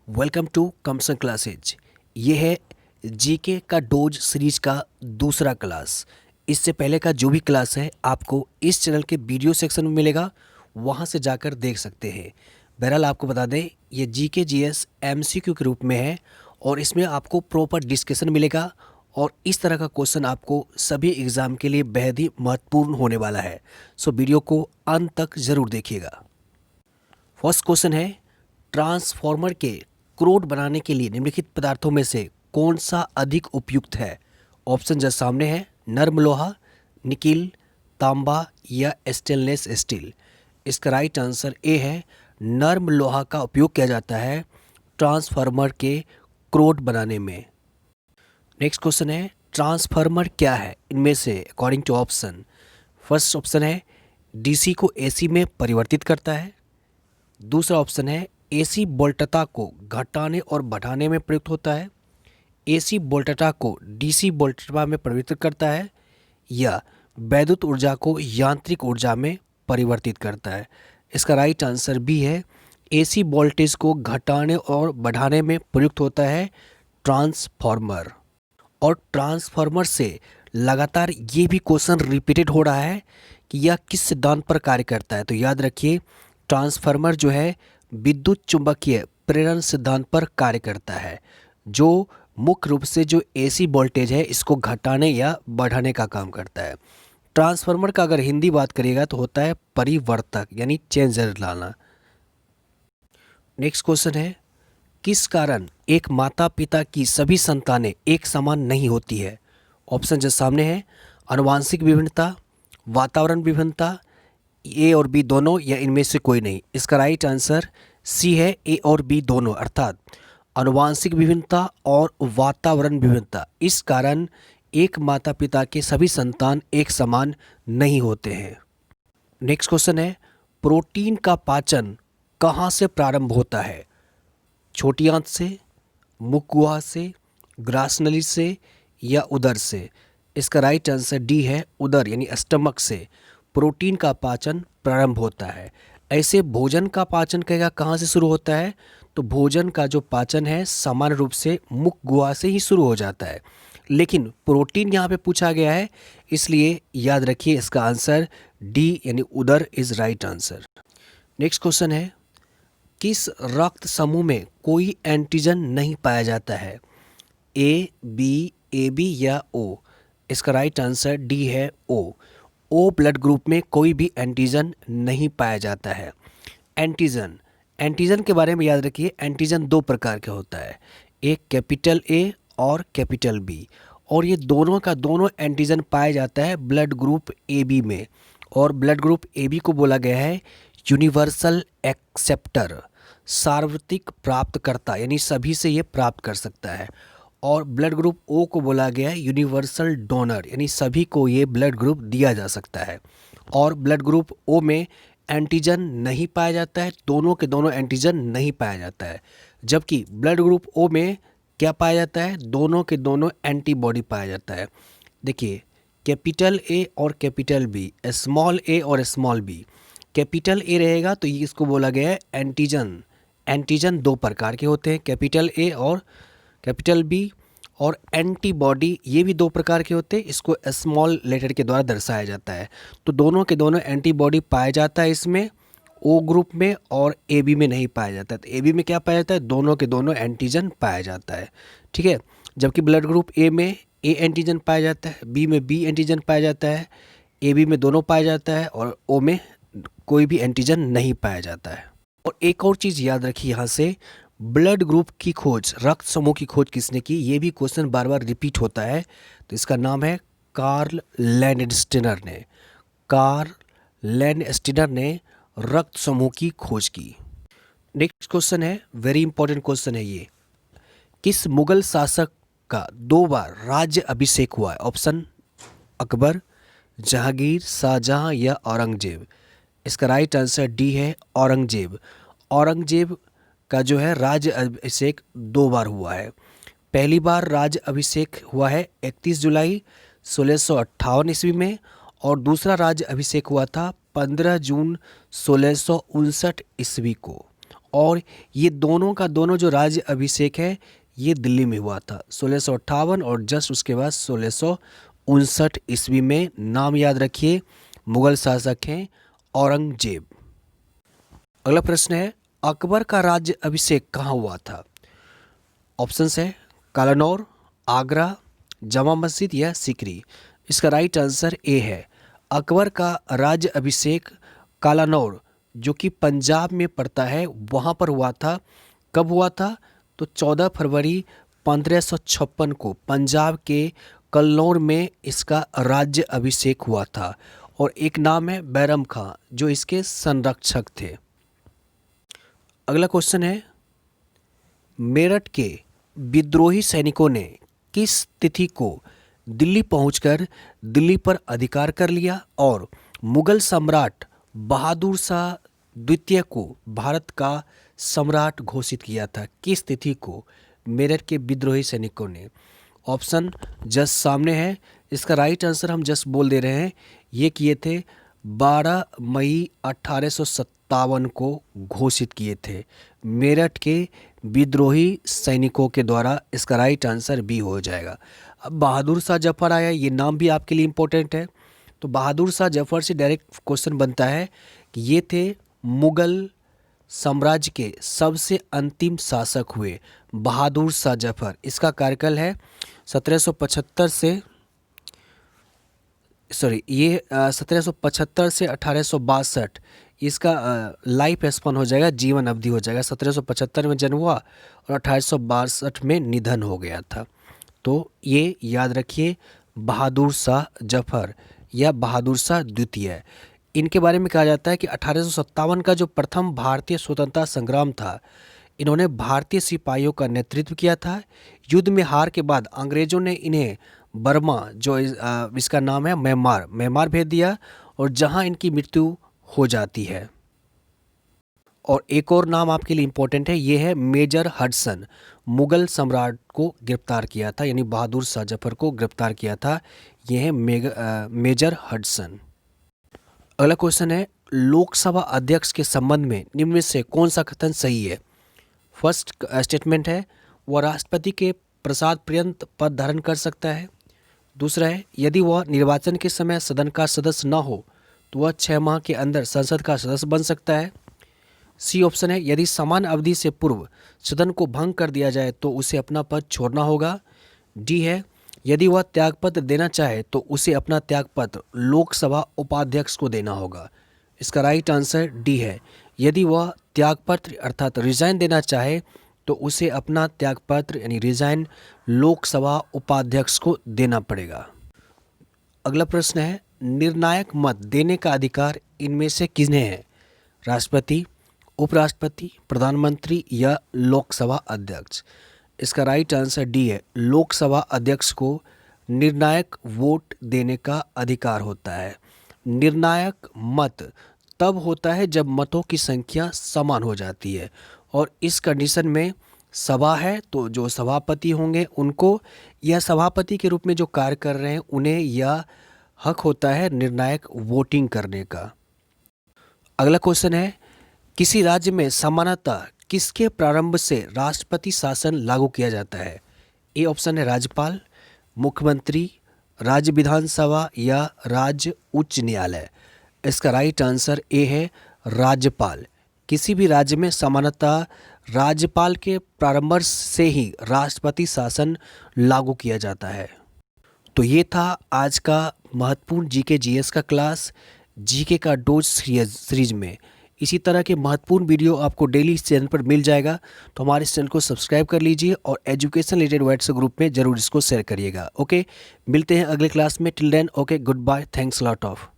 Welcome to कमसन classes. ये है GK का डोज सीरीज का दूसरा क्लास। इससे पहले का जो भी क्लास है आपको इस चैनल के वीडियो सेक्शन में मिलेगा, वहाँ से जाकर देख सकते हैं। बहरहाल आपको बता दें ये जीके जीएस एमसीक्यू के रूप में है और इसमें आपको प्रॉपर डिस्कशन मिलेगा और इस तरह का क्वेश्चन आपको सभी एग्ज़ाम के लिए बेहद ही महत्वपूर्ण होने वाला है। सो वीडियो को अंत तक ज़रूर देखिएगा। फर्स्ट क्वेश्चन है, ट्रांसफॉर्मर के क्रोड बनाने के लिए निम्नलिखित पदार्थों में से कौन सा अधिक उपयुक्त है। ऑप्शन जो सामने है, नर्म लोहा, निकिल, तांबा या स्टेनलेस स्टील। इसका राइट आंसर ए है, नर्म लोहा का उपयोग किया जाता है ट्रांसफार्मर के क्रोड बनाने में। नेक्स्ट क्वेश्चन है, ट्रांसफार्मर क्या है इनमें से according to option. First option है डीसी को एसी में परिवर्तित करता है। दूसरा ऑप्शन है एसी वोल्टता को घटाने और बढ़ाने में प्रयुक्त होता है। एसी वोल्टता को डीसी वोल्टता में परिवर्तित करता है या वैद्युत ऊर्जा को यांत्रिक ऊर्जा में परिवर्तित करता है। इसका राइट आंसर बी है, एसी वोल्टेज को घटाने और बढ़ाने में प्रयुक्त होता है ट्रांसफार्मर। और ट्रांसफार्मर से लगातार ये भी क्वेश्चन रिपीटेड हो रहा है कि यह किस सिद्धांत पर कार्य करता है। तो याद रखिए, ट्रांसफार्मर जो है विद्युत चुंबकीय प्रेरण सिद्धांत पर कार्य करता है, जो मुख्य रूप से जो एसी वोल्टेज है इसको घटाने या बढ़ाने का काम करता है। ट्रांसफार्मर का अगर हिंदी बात करिएगा तो होता है परिवर्तक, यानी चेंजर लाना। नेक्स्ट क्वेश्चन है, किस कारण एक माता पिता की सभी संतानें एक समान नहीं होती है। ऑप्शन जो सामने है, आनुवांशिक विभिन्नता, वातावरण विभिन्नता, ए और बी दोनों या इनमें से कोई नहीं। इसका राइट आंसर सी है, ए और बी दोनों, अर्थात आनुवांशिक विभिन्नता और वातावरण विभिन्नता। इस कारण एक माता पिता के सभी संतान एक समान नहीं होते हैं। नेक्स्ट क्वेश्चन है, प्रोटीन का पाचन कहाँ से प्रारंभ होता है। छोटी आंत से, मुख गुहा से, ग्रासनली से या उदर से। इसका राइट आंसर डी है, उदर यानी स्टमक से प्रोटीन का पाचन प्रारंभ होता है। ऐसे भोजन का पाचन कहेगा कहाँ से शुरू होता है, तो भोजन का जो पाचन है सामान्य रूप से मुख गुहा से ही शुरू हो जाता है, लेकिन प्रोटीन यहाँ पे पूछा गया है, इसलिए याद रखिए इसका आंसर डी यानी उदर is right answer. Next question है, किस रक्त समूह में कोई एंटीजन नहीं पाया जाता है। ए बी या ओ। इसका राइट आंसर डी है, ओ ब्लड ग्रुप में कोई भी एंटीजन नहीं पाया जाता है। एंटीजन के बारे में याद रखिए, एंटीजन दो प्रकार का होता है, एक कैपिटल ए और कैपिटल बी, और ये दोनों का दोनों एंटीजन पाया जाता है ब्लड ग्रुप ए बी में। और ब्लड ग्रुप ए बी को बोला गया है यूनिवर्सल एक्सेप्टर, सार्वत्रिक प्राप्तकर्ता, यानी सभी से ये प्राप्त कर सकता है। और ब्लड ग्रुप ओ को बोला गया है यूनिवर्सल डोनर, यानी सभी को ये ब्लड ग्रुप दिया जा सकता है। और ब्लड ग्रुप ओ में एंटीजन नहीं पाया जाता है, दोनों के दोनों एंटीजन नहीं पाया जाता है। जबकि ब्लड ग्रुप ओ में क्या पाया जाता है, दोनों के दोनों एंटीबॉडी पाया जाता है। देखिए, कैपिटल ए और कैपिटल बी, स्मॉल ए और स्मॉल बी। कैपिटल ए रहेगा तो ये इसको बोला गया है एंटीजन। एंटीजन दो प्रकार के होते हैं, कैपिटल ए और कैपिटल बी। और एंटीबॉडी ये भी दो प्रकार के होते हैं, इसको स्मॉल लेटर के द्वारा दर्शाया जाता है। तो दोनों के दोनों एंटीबॉडी पाया जाता है इसमें ओ ग्रुप में, और ए बी में नहीं पाया जाता है। तो ए बी में क्या पाया जाता है, दोनों के दोनों एंटीजन पाया जाता है, ठीक है। जबकि ब्लड ग्रुप ए में ए एंटीजन पाया जाता है, बी में बी एंटीजन पाया जाता है, ए बी में दोनों पाया जाता है, और ओ में कोई भी एंटीजन नहीं पाया जाता है। और एक और चीज़ याद रखिए यहाँ से, ब्लड ग्रुप की खोज, रक्त समूह की खोज किसने की, ये भी क्वेश्चन बार बार रिपीट होता है। तो इसका नाम है कार्ल लैंडस्टीनर ने। कार्ल लैंडस्टीनर ने रक्त समूह की खोज की। नेक्स्ट क्वेश्चन है, वेरी इंपॉर्टेंट क्वेश्चन है ये, किस मुगल शासक का 2 बार राज्य अभिषेक हुआ है। ऑप्शन अकबर, जहांगीर, शाहजहां या औरंगजेब। इसका राइट आंसर डी है, औरंगजेब। औरंगजेब का जो है राज्य अभिषेक 2 बार हुआ है। पहली बार राज्य अभिषेक हुआ है 31 जुलाई 1658 ईस्वी में, और दूसरा राज्य अभिषेक हुआ था 15 जून 1659 ईस्वी को। और ये दोनों का दोनों जो राज्य अभिषेक है ये दिल्ली में हुआ था 1658 और जस्ट उसके बाद 1659 ईस्वी में। नाम याद रखिए, मुगल शासक हैं औरंगजेब। अगला प्रश्न है, अकबर का राज्य अभिषेक कहाँ हुआ था? ऑप्शंस है कालानौर, आगरा, जामा मस्जिद या सीकरी। इसका राइट आंसर ए है, अकबर का राज्य अभिषेक कालानौर जो कि पंजाब में पड़ता है वहाँ पर हुआ था। कब हुआ था? तो 14 फरवरी 1556 को पंजाब के कल्लौर में इसका राज्य अभिषेक हुआ था। और एक नाम है बैरम खां जो इसके संरक्षक थे। अगला क्वेश्चन है, मेरठ के विद्रोही सैनिकों ने किस तिथि को दिल्ली पहुंचकर दिल्ली पर अधिकार कर लिया और मुगल सम्राट बहादुर शाह द्वितीय को भारत का सम्राट घोषित किया था? किस तिथि को मेरठ के विद्रोही सैनिकों ने? ऑप्शन जस्ट सामने है। इसका राइट आंसर हम जस्ट बोल दे रहे हैं, ये किए थे 12 मई 1857 को घोषित किए थे मेरठ के विद्रोही सैनिकों के द्वारा। इसका राइट आंसर बी हो जाएगा। अब बहादुर शाह जफर आया, ये नाम भी आपके लिए इम्पोर्टेंट है। तो बहादुर शाह जफर से डायरेक्ट क्वेश्चन बनता है कि ये थे मुगल साम्राज्य के सबसे अंतिम शासक हुए बहादुर शाह जफर। इसका कार्यकाल है 1775 से 1775 से 1862। इसका लाइफ स्पैन हो जाएगा, जीवन अवधि हो जाएगा। 1775 में जन्म हुआ और 1862 में निधन हो गया था। तो ये याद रखिए, बहादुर शाह जफर या बहादुर शाह द्वितीय। इनके बारे में कहा जाता है कि 1857 का जो प्रथम भारतीय स्वतंत्रता संग्राम था, इन्होंने भारतीय सिपाहियों का नेतृत्व किया था। युद्ध में हार के बाद अंग्रेजों ने इन्हें बर्मा, जो इसका नाम है म्यांमार भेज दिया और जहां इनकी मृत्यु हो जाती है। और एक और नाम आपके लिए इम्पोर्टेंट है, ये है मेजर हडसन। मुगल सम्राट को गिरफ्तार किया था, यानी बहादुर शाह जफर को गिरफ्तार किया था। ये है मेजर हडसन। अगला क्वेश्चन है, लोकसभा अध्यक्ष के संबंध में निम्न में से कौन सा कथन सही है? फर्स्ट स्टेटमेंट है, वह राष्ट्रपति के प्रसाद पर्यंत पद धारण कर सकता है। दूसरा है, यदि वह निर्वाचन के समय सदन का सदस्य न हो तो वह 6 माह के अंदर संसद का सदस्य बन सकता है। सी ऑप्शन है, यदि समान अवधि से पूर्व सदन को भंग कर दिया जाए तो उसे अपना पद छोड़ना होगा। डी है, यदि वह त्यागपत्र देना चाहे तो उसे अपना त्यागपत्र लोकसभा उपाध्यक्ष को देना होगा। इसका राइट आंसर डी है, यदि वह त्यागपत्र अर्थात रिजाइन देना चाहे तो उसे अपना त्यागपत्र यानी रिजाइन लोकसभा उपाध्यक्ष को देना पड़ेगा। अगला प्रश्न है, निर्णायक मत देने का अधिकार इनमें से किसने है? राष्ट्रपति, उपराष्ट्रपति, प्रधानमंत्री या लोकसभा अध्यक्ष? इसका राइट आंसर डी है, लोकसभा अध्यक्ष को निर्णायक वोट देने का अधिकार होता है। निर्णायक मत तब होता है जब मतों की संख्या समान हो जाती है और इस कंडीशन में सभा है तो जो सभापति होंगे उनको या सभापति के रूप में जो कार्य कर रहे हैं उन्हें यह हक होता है निर्णायक वोटिंग करने का। अगला क्वेश्चन है, किसी राज्य में सामान्यतः किसके प्रारंभ से राष्ट्रपति शासन लागू किया जाता है? ए ऑप्शन है राज्यपाल, मुख्यमंत्री, राज्य विधानसभा या राज्य उच्च न्यायालय। इसका राइट आंसर ए है राज्यपाल। किसी भी राज्य में सामान्यतः राज्यपाल के प्रारंभ से ही राष्ट्रपति शासन लागू किया जाता है। तो ये था आज का महत्वपूर्ण जीके जीएस का क्लास। जीके का डोज सीरीज में इसी तरह के महत्वपूर्ण वीडियो आपको डेली इस चैनल पर मिल जाएगा। तो हमारे इस चैनल को सब्सक्राइब कर लीजिए और एजुकेशन रिलेटेड व्हाट्सएप ग्रुप में जरूर इसको शेयर करिएगा। ओके, मिलते हैं अगले क्लास में। Till then okay, good bye, thanks lot of.